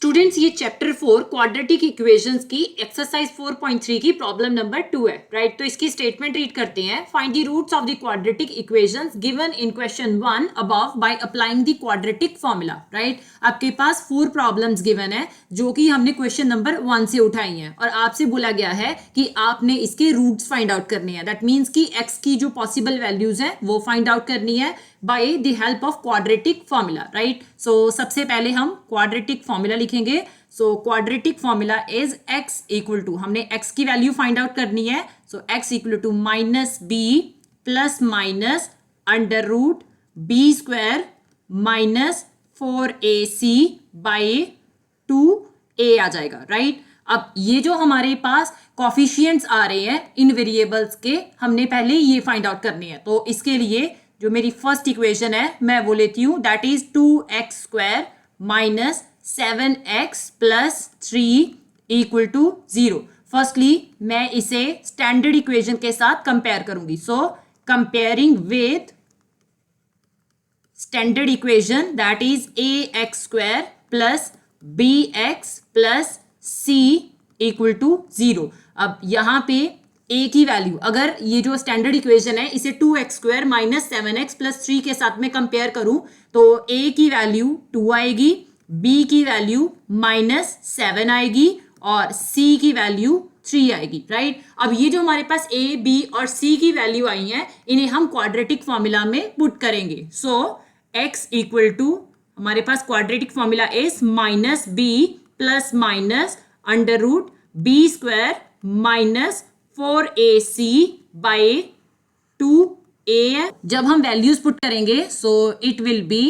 Students ये chapter 4 quadratic equations की exercise 4.3 की प्रॉब्लम नंबर 2 है राइट। तो इसकी स्टेटमेंट रीड करते हैं। Find the roots of the quadratic equations given in question 1 above by applying the quadratic formula right. आपके पास 4 प्रॉब्लम्स गिवन है जो कि हमने क्वेश्चन नंबर 1 से उठाई हैं और आपसे बोला गया है कि आपने इसके रूट्स फाइंड आउट करने हैं। दैट मीन्स कि x की जो पॉसिबल वैल्यूज है वो फाइंड आउट करनी है by the help of quadratic formula right। so सबसे पहले हम quadratic formula लिखेंगे। so quadratic formula is x equal to, हमने x की वैल्यू फाइंड आउट करनी है। so x equal to minus B plus minus under root B square minus 4ac by 2a आ जाएगा राइट। अब ये जो हमारे पास कॉफिशिएंट्स आ रहे हैं इन वेरिएबल्स के, हमने पहले ये फाइंड आउट करनी है। तो इसके लिए जो मेरी फर्स्ट इक्वेशन है मैं वो लेती हूं, that is 2x square minus 7x plus 3 equal to 0। Firstly मैं इसे स्टैंडर्ड इक्वेशन के साथ कंपेयर करूंगी। So comparing with standard equation that is ax square plus bx plus c equal to 0। अब यहां पे a की वैल्यू, अगर ये जो स्टैंडर्ड इक्वेशन है इसे 2x square minus 7x plus 3 के साथ में कंपेयर करूं तो a की वैल्यू 2 आएगी, b की वैल्यू माइनस 7 आएगी और c की वैल्यू 3 आएगी राइट। अब ये जो हमारे पास a, b और c की वैल्यू आई हैं इन्हें हम क्वाड्रेटिक फॉर्मूला में पुट करेंगे। सो x इक्वल टू, हमारे पास quadratic formula is minus b plus minus under root B square minus 4ac by 2a। जब हम वैल्यूज पुट करेंगे so it will be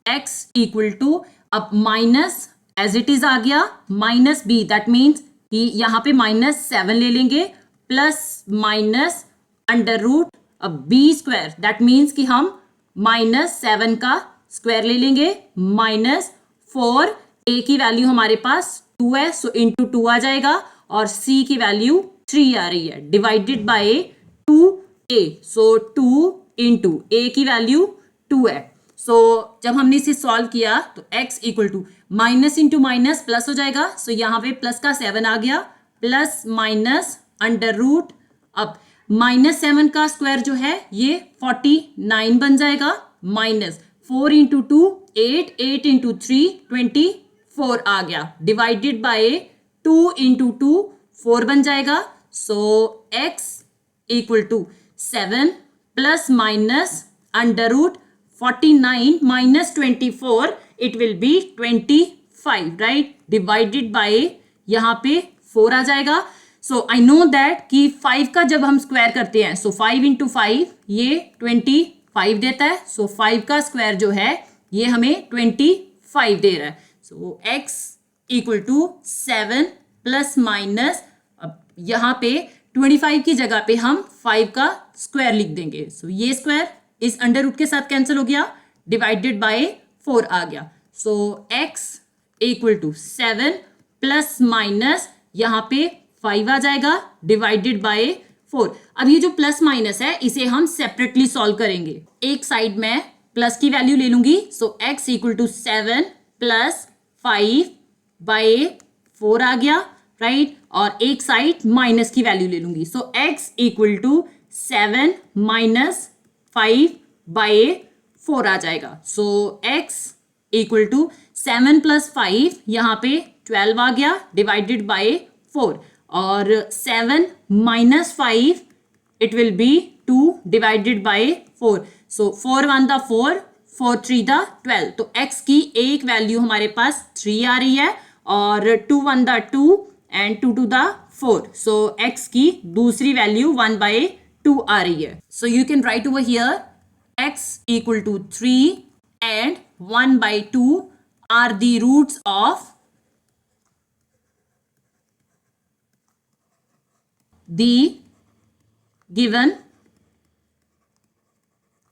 x equal to, अब माइनस एज इट इज आ गया minus b, that means कि यहाँ पे minus 7 ले लेंगे प्लस माइनस अंडर रूट अब b स्क्वायर, दैट मीन्स कि हम माइनस 7 का स्क्वायर ले लेंगे माइनस 4, a की वैल्यू हमारे पास 2 है सो इंटू 2 आ जाएगा और c की वैल्यू 3 आ रही है divided by 2a। So 2 into a की वैल्यू 2 है। सो जब हमने इसे सॉल्व किया तो x equal to minus into minus plus हो जाएगा। सो यहाँ पे प्लस का 7 आ गया प्लस माइनस अंडर रूट, अब माइनस 7 का स्क्वायर जो है ये 49 बन जाएगा माइनस 4 इंटू 2 8, 8 इंटू 3 24 आ गया डिवाइडेड बाय 2 इंटू 2 4 बन जाएगा। So x equal to 7 plus minus under root 49 minus 24 it will be 25 right divided by यहाँ पे 4 आ जाएगा। सो आई नो दैट कि 5 का जब हम स्क्वायर करते हैं सो 5 इंटू 5 ये 25 देता है। सो 5 का स्क्वायर जो है ये हमें 25 दे रहा है। So x equal to 7 plus minus, अब यहाँ पे 25 की जगह पे हम 5 का स्क्वायर लिख देंगे। सो ये स्क्वायर इस अंडर रूट के साथ कैंसिल हो गया डिवाइडेड बाय 4 आ गया। So x equal to 7 plus minus यहाँ पे 5 आ जाएगा डिवाइडेड बाय 4। अब ये जो प्लस माइनस है इसे हम सेपरेटली सॉल्व करेंगे। एक साइड में प्लस की वैल्यू ले लूंगी। So x equal to 7 plus 5 by 4 आ गया राइट और एक साइड माइनस की वैल्यू ले लूंगी। So x equal to 7 minus 5 by 4 आ जाएगा। So x equal to 7 plus 5 यहाँ पे 12 आ गया डिवाइडेड बाय 4 और 7 minus 5 it will B 2 divided by 4। सो 4 1 दा 4, 4 3 दा 12। तो x की एक वैल्यू हमारे पास 3 आ रही है और 2 1 दा 2 एंड 2 2 दा 4। सो x की दूसरी वैल्यू 1 बाय 2 आ रही है। So you can write over here x equal to 3 and 1 by 2 are the roots of the given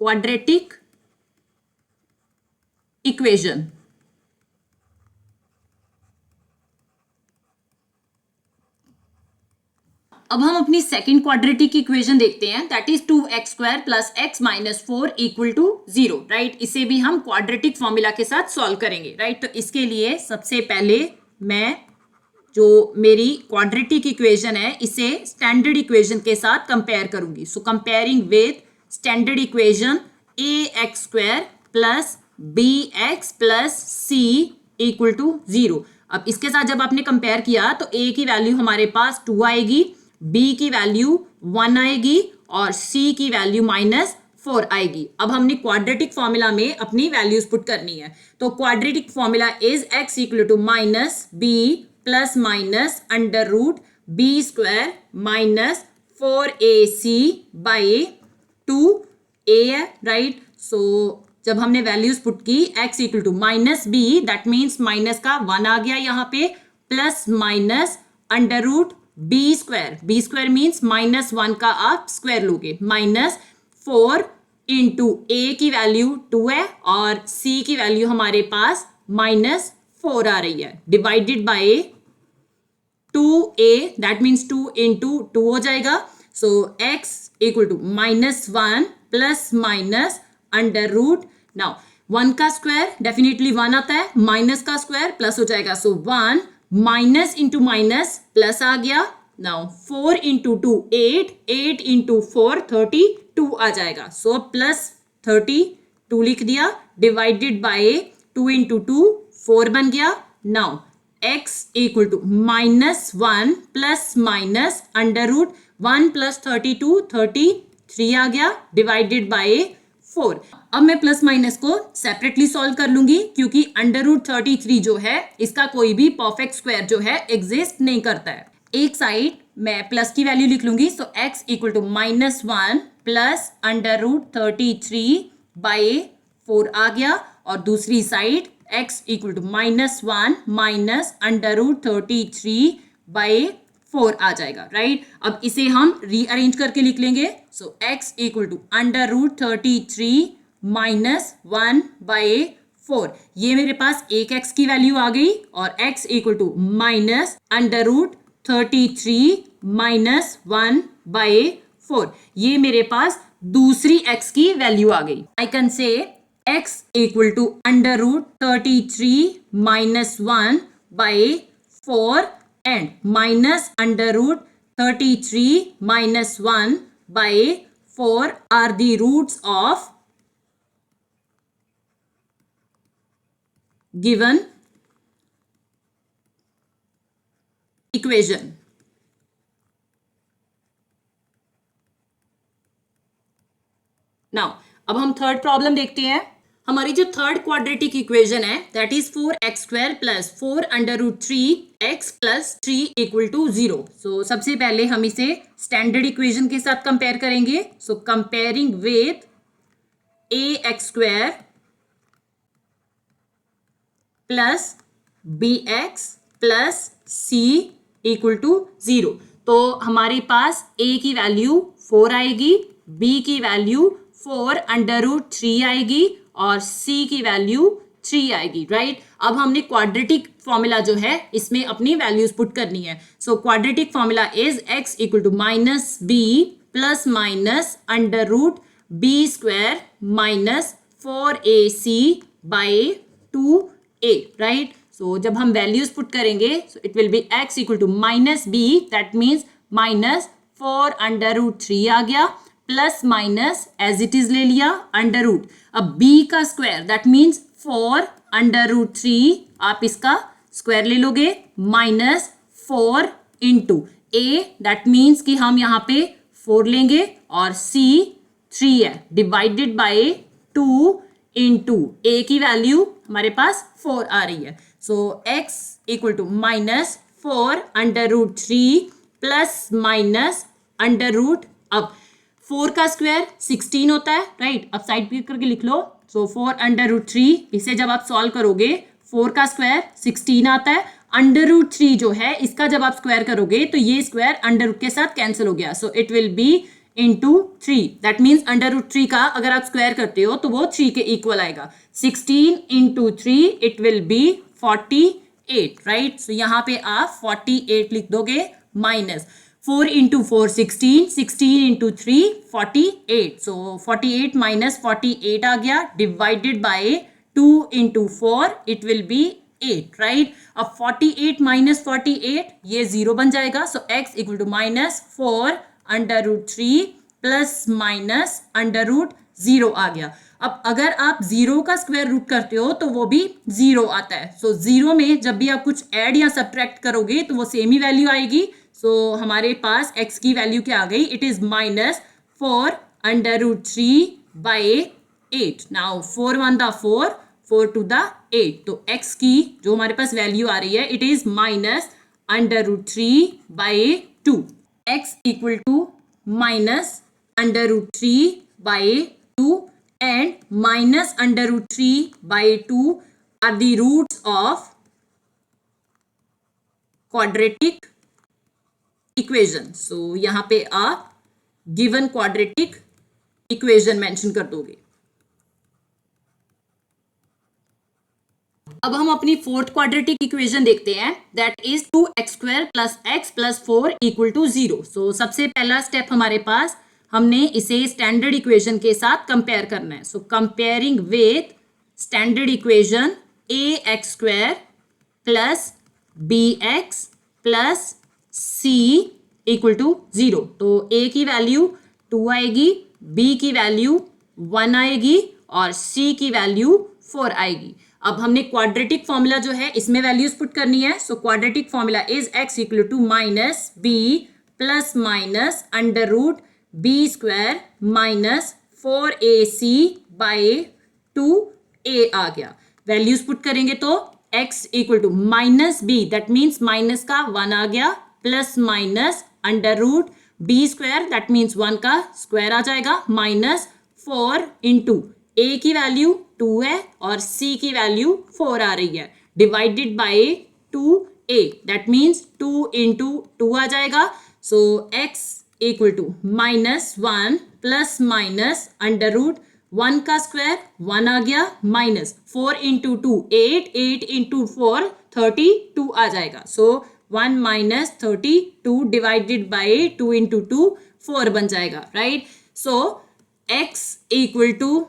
quadratic equation। अब हम अपनी सेकंड क्वाड्रेटिक इक्वेशन देखते हैं that is 2x square plus x minus 4 equal to 0 right. इसे भी हम quadratic formula के साथ सॉल्व करेंगे राइट। तो इसके लिए सबसे पहले मैं जो मेरी क्वाड्रेटिक इक्वेशन है इसे स्टैंडर्ड इक्वेशन के साथ कंपेयर करूंगी. So comparing with standard equation ax² plus bx plus c equal to 0. अब इसके साथ जब आपने कंपेयर किया तो a की वैल्यू हमारे पास 2 आएगी, b की वैल्यू 1 आएगी और c की वैल्यू -4 आएगी. अब हमने क्वाड्रेटिक फॉर्मूला में अपनी वैल्यूज पुट करनी है. तो quadratic formula is x equal to -b plus minus under root b² minus 4ac by 2a है, राइट. सो जब हमने वैल्यूज पुट की x equal to -b, that means minus का 1 आ गया यहाँ पे, plus minus under root b² means -1 का आप स्क्वायर लोगे, -4 इंटू a की वैल्यू 2 है और c की वैल्यू हमारे पास -4 आ रही है, divided by 2a, that means 2 into 2 हो जाएगा. So x equal to -1 plus minus under root. Now 1 का स्क्वायर डेफिनेटली 1 आता है, माइनस का स्क्वायर प्लस हो जाएगा. So 1 minus into minus plus आ गया. नाउ 4 इंटू 2 8, 8 इंटू 4 32 आ जाएगा. सो प्लस 32 लिख दिया, डिवाइडेड बाय 2 इंटू 2 4 बन गया. Now x equal to -1 plus minus under root 1 plus 32 33 आ गया, डिवाइडेड बाय 4. अब मैं प्लस माइनस को सेपरेटली सॉल्व कर लूंगी क्योंकि अंडर रूट 33 जो है इसका कोई भी परफेक्ट स्क्वायर जो है एग्जिस्ट नहीं करता है. एक साइड मैं प्लस की वैल्यू लिख लूंगी. So x equal to -1 plus under root 33 by 4 आ गया और दूसरी side x equal to -1 minus under root 33 by 4 आ जाएगा, राइट. अब इसे हम रीअरेंज करके लिख लेंगे. So x equal to under root 33 minus 1 by 4. ये मेरे पास एक x की वैल्यू आ गई और x equal to minus under root 33 minus 1 by 4. ये मेरे पास दूसरी x की वैल्यू आ गई. I can say x equal to under root 33 minus 1 by 4 and minus under root 33 minus 1 by 4 are the roots of given equation. Now अब हम third problem देखते हैं. हमारी जो थर्ड क्वाड्रेटिक इक्वेशन है that is 4x² plus 4 under root 3x plus 3 equal to 0. So सबसे पहले हम इसे स्टैंडर्ड इक्वेशन के साथ कंपेयर करेंगे. So comparing with ax² plus bx plus c equal to 0. तो हमारे पास a की वैल्यू 4 आएगी, b की वैल्यू 4 अंडर रूट 3 आएगी और c की वैल्यू 3 आएगी, राइट. अब हमने क्वाड्रेटिक फॉर्मूला जो है इसमें अपनी वैल्यूज पुट करनी है. सो quadratic formula is x equal to -b plus minus under root b² minus 4ac by 2a, right. So जब हम वैल्यूज पुट करेंगे so it will be x equal to -b, that means -4 under root 3 आ गया, plus minus as it is ले लिया under root. अब b का square that means 4 under root 3, आप इसका स्क्वायर ले लोगे, -4 इंटू a, दैट मीन्स कि हम यहाँ पे 4 लेंगे और c 3 है, डिवाइडेड बाय 2 इंटू a की वैल्यू हमारे पास 4 आ रही है. So x equal to -4 under root 3 plus minus under root, अब 4 का स्क्वायर 16 होता है, राइट. अब साइड पे करके लिख लो. सो 4 अंडर रूट 3, इसे जब आप सॉल्व करोगे 4 का स्क्वायर 16 आता है. अंडर रूट 3 जो है इसका जब आप स्क्वायर करोगे तो ये स्क्वायर अंडर रूट के साथ कैंसिल हो गया. So it will be into 3, that means under root 3 का अगर आप स्क्वायर करते हो तो वो 3 के इक्वल आएगा. 16 into 3 it will be 48, right. So यहाँ पे आप 48 लिख दोगे, minus 4 into 4 16, 16 into 3 48. So 48 minus 48 आ गया, divided by 2 into 4 it will be 8, right. अब 48 माइनस 48 ये 0 बन जाएगा, so x equal to -4 √3 plus minus √0 आ गया। अब अगर आप 0 का स्क्वायर रूट करते हो तो वो भी 0 आता है। सो 0 में जब भी आप कुछ ऐड या सब्ट्रैक्ट करोगे तो वो सेम ही वैल्यू आएगी। सो हमारे पास x की वैल्यू क्या आ गई, it is -4 √3/8। Now 4 1 the 4, 4 2 the 8, तो x की जो हमारे पास वैल्यू आ रही है it is -√3/2। x equal to -√3/2 and -√3/2 are the roots of quadratic equation. So यहां पे आप given quadratic equation मेंशन कर दोगे। अब हम अपनी फोर्थ क्वाड्रेटिक इक्वेशन देखते हैं, that is 2x² + x + 4 = 0। So सबसे पहला स्टेप हमारे पास, हमने इसे स्टैंडर्ड इक्वेशन के साथ कंपेयर करना है। सो comparing with standard equation ax² + bx + c = 0। तो a की वैल्यू 2 आएगी, b की वैल्यू 1 आएगी और c की वैल्यू 4 आएगी। अब हमने क्वाड्रेटिक फॉर्मूला जो है इसमें वैल्यूज पुट करनी है। सो quadratic formula is x equal to -b plus minus √b² minus 4ac/2a आ गया। वैल्यूज पुट करेंगे तो x equal to -b, that means minus का 1 आ गया, plus minus √b², that means 1 का स्क्वायर आ जाएगा, माइनस 4 इंटू a की वैल्यू 2 है और c की वैल्यू 4 आ रही है, divided by 2a, that means 2 into 2 आ जाएगा। So x equal to -1 plus minus √1 का स्क्वायर 1 आ गया, माइनस 4 इंटू 2 8, 8 इंटू 4 32 आ जाएगा। So 1 minus 32 divided by 2 into 2 4 बन जाएगा, right. So x equal to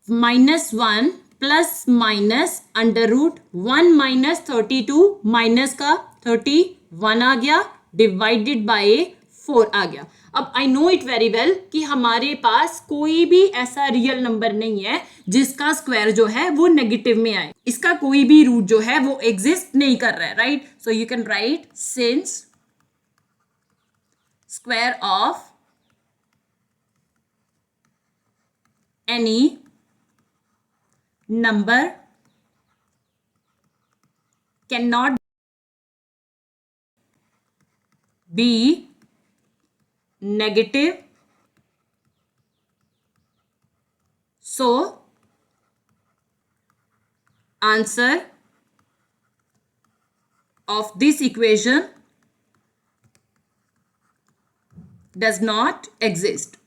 -1 plus minus √1 minus 32 minus का 31 आ गया, डिवाइडेड बाय 4 आ गया। अब I know it very well कि हमारे पास कोई भी ऐसा रियल नंबर नहीं है जिसका स्क्वायर जो है वो नेगेटिव में आए, इसका कोई भी रूट जो है वो एग्जिस्ट नहीं कर रहा है, right. So you can right since square of any number cannot be negative, so answer of this equation does not exist.